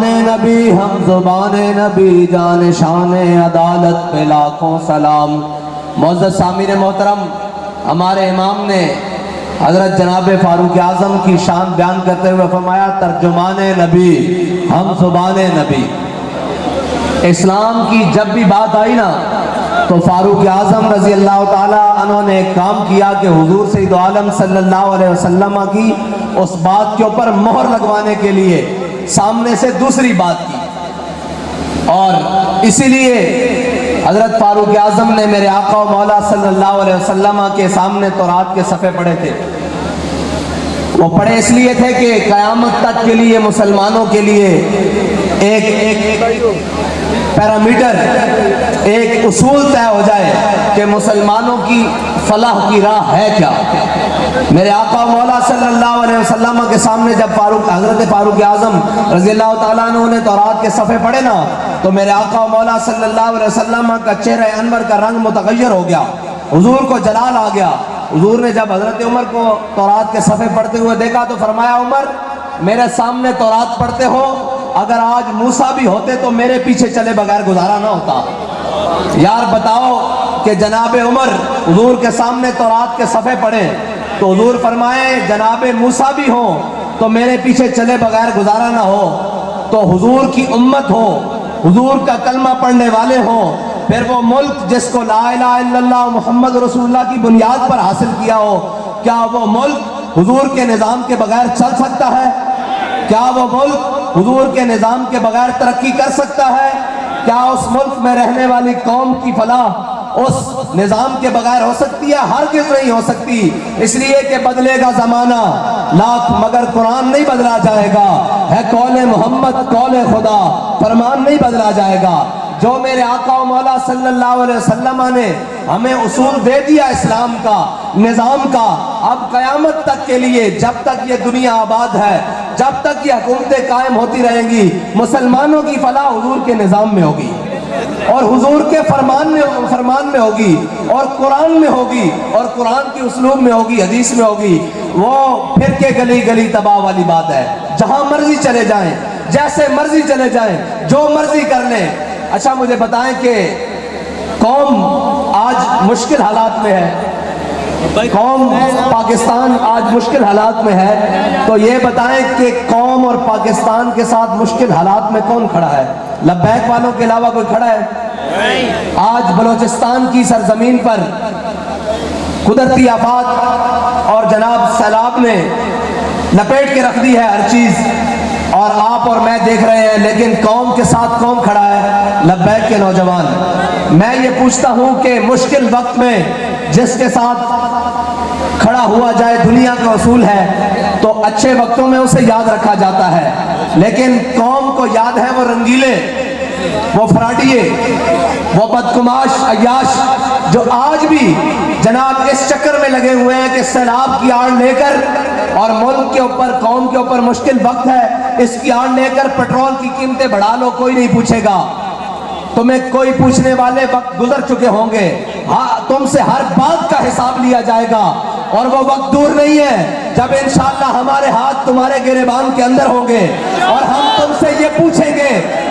نبی ہم زبان نبی جان شان عدالت پہ لاکھوں سلام۔ معزز سامعین محترم، ہمارے امام نے حضرت جناب فاروق اعظم کی شان بیان کرتے ہوئے فرمایا ترجمان نبی ہم زبان نبی۔ اسلام کی جب بھی بات آئی نا تو فاروق اعظم رضی اللہ تعالی عنہ نے ایک کام کیا کہ حضور سید عالم صلی اللہ علیہ وسلم کی اس بات کے اوپر مہر لگوانے کے لیے سامنے سے دوسری بات کی، اور اسی لیے حضرت فاروق اعظم نے میرے آقا و مولا صلی اللہ علیہ وسلم کے سامنے تورات کے صفحے پڑھے تھے۔ وہ پڑھے اس لیے تھے کہ قیامت تک کے لیے مسلمانوں کے لیے ایک پیرامیٹر، ایک اصول طے ہو جائے کہ مسلمانوں کی فلاح کی راہ ہے کیا۔ میرے آقا و مولا صلی اللہ علیہ وسلم کے سامنے جب حضرت فاروق اعظم رضی اللہ تعالیٰ عنہ نے تورات کے صفحے پڑھے نا تو میرے آقا و مولا صلی اللہ علیہ وسلم کا چہرہ انور کا رنگ متغیر ہو گیا، حضور کو جلال آ گیا۔ حضور نے جب حضرت عمر کو تورات کے صفحے پڑھتے ہوئے دیکھا تو فرمایا عمر میرے سامنے تورات پڑھتے ہو، اگر آج موسیٰ بھی ہوتے تو میرے پیچھے چلے بغیر گزارا نہ ہوتا۔ یار بتاؤ کہ جناب عمر حضور کے سامنے تورات کے صفحے پڑھیں تو حضور فرمائے جناب موسیٰ بھی ہوں تو میرے پیچھے چلے بغیر گزارا نہ ہو، تو حضور کی امت ہو، حضور کا کلمہ پڑھنے والے ہوں، پھر وہ ملک جس کو لا الہ الا اللہ محمد رسول اللہ کی بنیاد پر حاصل کیا ہو، کیا وہ ملک حضور کے نظام کے بغیر چل سکتا ہے؟ کیا وہ ملک حضور کے نظام کے بغیر ترقی کر سکتا ہے؟ کیا اس ملک میں رہنے والی قوم کی فلاح اس نظام کے بغیر ہو سکتی ہے؟ ہرگز نہیں ہو سکتی، اس لیے کہ بدلے گا زمانہ لاکھ مگر قرآن نہیں بدلا جائے گا، ہے قول محمد قول خدا، فرمان نہیں بدلا جائے گا۔ جو میرے آقا و مولا صلی اللہ علیہ وسلم نے ہمیں اصول دے دیا اسلام کا، نظام کا، اب قیامت تک کے لیے جب تک یہ دنیا آباد ہے، جب تک یہ حکومتیں قائم ہوتی رہیں گی، مسلمانوں کی فلاح حضور کے نظام میں ہوگی اور حضور کے فرمان میں ہوگی اور قرآن میں ہوگی اور قرآن کی اسلوب میں ہوگی، حدیث میں ہوگی۔ وہ پھر کے گلی گلی تباہ والی بات ہے، جہاں مرضی چلے جائیں، جیسے مرضی چلے جائیں، جو مرضی کر لیں۔ اچھا مجھے بتائیں کہ قوم آج مشکل حالات میں ہے، قوم پاکستان آج مشکل حالات میں ہے، تو یہ بتائیں کہ قوم اور پاکستان کے ساتھ مشکل حالات میں کون کھڑا ہے؟ لبیک والوں کے علاوہ کوئی کھڑا ہے؟ آج بلوچستان کی سرزمین پر قدرتی آفات اور جناب سیلاب نے لپیٹ کے رکھ دی ہے ہر چیز، اور آپ اور میں دیکھ رہے ہیں، لیکن قوم کے ساتھ کون کھڑا ہے؟ لبیک کے نوجوان۔ میں یہ پوچھتا ہوں کہ مشکل وقت میں جس کے ساتھ کھڑا ہوا جائے، دنیا کا اصول ہے تو اچھے وقتوں میں اسے یاد رکھا جاتا ہے، لیکن قوم کو یاد ہے وہ رنگیلے، وہ فراڈیے، وہ بدکماش عیاش جو آج بھی جناب اس چکر میں لگے ہوئے ہیں کہ سیلاب کی آڑ لے کر، اور ملک کے اوپر قوم کے اوپر مشکل وقت ہے، اس کی آڑ لے کر پیٹرول کی قیمتیں بڑھا لو، کوئی نہیں پوچھے گا تمہیں، کوئی پوچھنے والے وقت گزر چکے ہوں گے، ہاں تم سے ہر بات کا حساب لیا جائے گا، اور وہ وقت دور نہیں ہے جب انشاءاللہ ہمارے ہاتھ تمہارے گریبان کے اندر ہوں گے، اور ہم تم سے یہ پوچھیں گے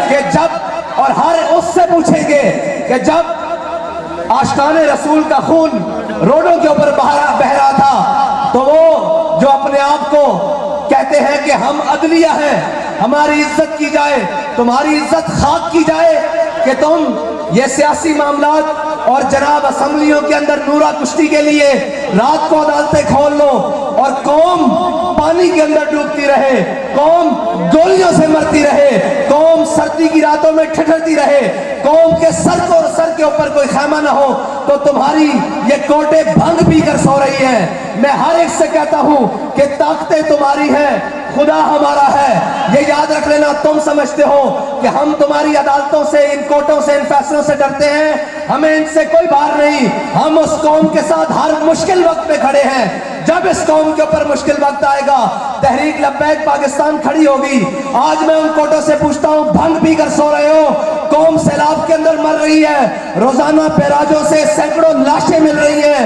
کہ جب، اور ہر اس سے پوچھیں گے کہ جب عاشقان رسول کا خون روڈوں کے اوپر بہ رہا تھا تو وہ جو اپنے آپ کو کہتے ہیں کہ ہم عدلیہ ہیں، ہماری عزت کی جائے، تمہاری عزت خاک کی جائے کہ تم یہ سیاسی معاملات اور جناب اسمبلیوں کے اندر نورا کشتی کے لیے رات کو عدالتیں کھول لو، اور قوم پانی کے اندر ڈوبتی رہے، قوم گولیوں سے مرتی رہے، قوم سردی کی راتوں میں ٹھٹھرتی رہے، قوم کے سر کے اوپر کوئی خیمہ نہ ہو، تو تمہاری یہ کوٹے بھنگ پی کر سو رہی ہیں۔ میں ہر ایک سے کہتا ہوں کہ طاقتیں تمہاری ہیں، خدا ہمارا ہے، یہ یاد رکھ لینا۔ تم سمجھتے ہو کہ ہم تمہاری عدالتوں سے، ان کوٹوں سے، ان فیصلوں سے ڈرتے ہیں، ہمیں ان سے کوئی بار نہیں، ہم اس قوم کے ساتھ ہر مشکل وقت میں کھڑے ہیں۔ جب اس قوم کے اوپر مشکل وقت آئے گا، تحریک لبیک پاکستان کھڑی ہوگی۔ آج میں ان کوٹوں سے پوچھتا ہوں، بھنگ پی کر سو رہے ہو، قوم سیلاب کے اندر مر رہی ہے، روزانہ پیراجوں سے سینکڑوں لاشیں مل رہی ہیں،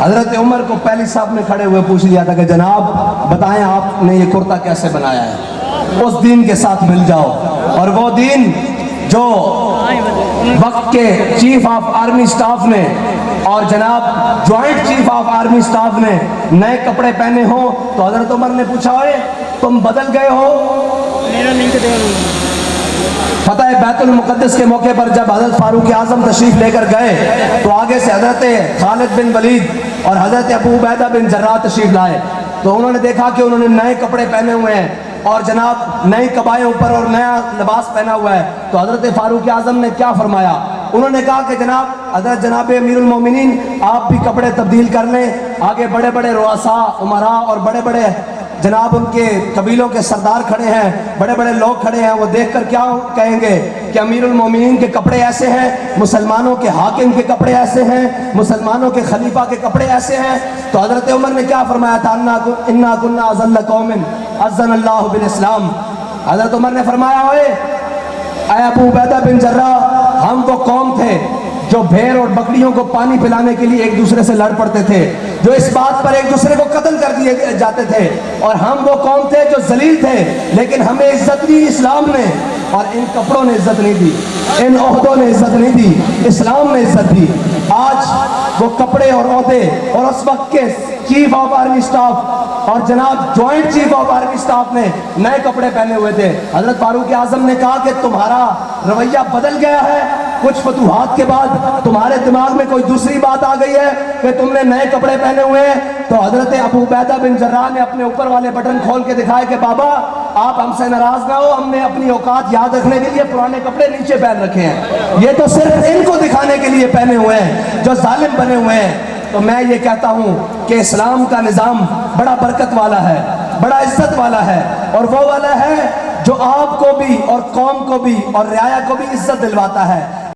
حضرت عمر کو پہلی صف میں کھڑے ہوئے پوچھ لیا تھا کہ جناب بتائیں آپ نے یہ کرتا کیسے بنایا ہے، اس دین کے ساتھ مل جاؤ۔ اور وہ دین جو وقت کے چیف آف آرمی سٹاف نے اور جناب joint chief of army staff نے نئے کپڑے پہنے ہوں تو حضرت عمر نے پوچھا ہوئے تم بدل گئے ہو؟ فتح بیت المقدس کے موقع پر جب حضرت فاروق اعظم تشریف لے کر گئے تو آگے سے حضرت خالد بن ولید اور حضرت ابو عبیدہ بن جراح تشریف لائے، تو انہوں نے دیکھا کہ انہوں نے نئے کپڑے پہنے ہوئے ہیں اور جناب نئی قبائیں اوپر اور نیا لباس پہنا ہوا ہے، تو حضرت فاروق اعظم نے کیا فرمایا؟ انہوں نے کہا کہ حضرت جناب امیر المومنین آپ بھی کپڑے تبدیل کر لیں۔ آگے بڑے بڑے رؤساء امراء اور بڑے بڑے جناب ان کے قبیلوں کے سردار کھڑے ہیں، بڑے بڑے لوگ کھڑے ہیں، وہ دیکھ کر کیا کہیں گے کہ امیر المومنین کے کپڑے ایسے ہیں، مسلمانوں کے حاکم کے کپڑے ایسے ہیں، مسلمانوں کے خلیفہ کے کپڑے ایسے ہیں۔ تو حضرت عمر نے کیا فرمایا تھا؟ انا کنا اذل قوم اذن اللہ بالاسلام۔ حضرت عمر نے فرمایا ہوئے اے ابو عبیدہ بن جراح، ہم وہ قوم تھے جو بھیڑ اور بکریوں کو پانی پلانے کے لیے ایک دوسرے سے لڑ پڑتے تھے، جو اس بات پر ایک دوسرے کو قتل کر دیے جاتے تھے، اور ہم وہ قوم تھے جو ذلیل تھے، لیکن ہمیں عزت دی اسلام نے، اور ان کپڑوں نے عزت نہیں دی، ان عہدوں نے عزت نہیں دی، اسلام نے عزت دی۔ آج وہ کپڑے اور عہدے اور اس وقت کے چیف آف آرمی سٹاف اور جناب joint chief of army staff نے نئے کپڑے پہنے ہوئے تھے۔ حضرت فاروق اعظم نے کہا کہ تمہارا رویہ بدل گیا ہے، کچھ فتوحات کے بعد تمہارے دماغ میں کوئی دوسری بات آ گئی ہے کہ تم نے نئے کپڑے پہنے ہوئے ہیں۔ تو حضرت ابو عبیدہ بن جراح نے اپنے اوپر والے بٹن کھول کے دکھائے کہ بابا آپ ہم سے ناراض نہ ہو، ہم نے اپنی اوقات یاد رکھنے کے لیے پرانے کپڑے نیچے پہن رکھے ہیں، یہ تو صرف ان کو دکھانے کے لیے پہنے ہوئے ہیں جو ظالم بنے ہوئے ہیں۔ تو میں یہ کہتا ہوں کہ اسلام کا نظام بڑا برکت والا ہے، بڑا عزت والا ہے، اور وہ والا ہے جو آپ کو بھی اور قوم کو بھی اور رعایا کو بھی عزت دلواتا ہے۔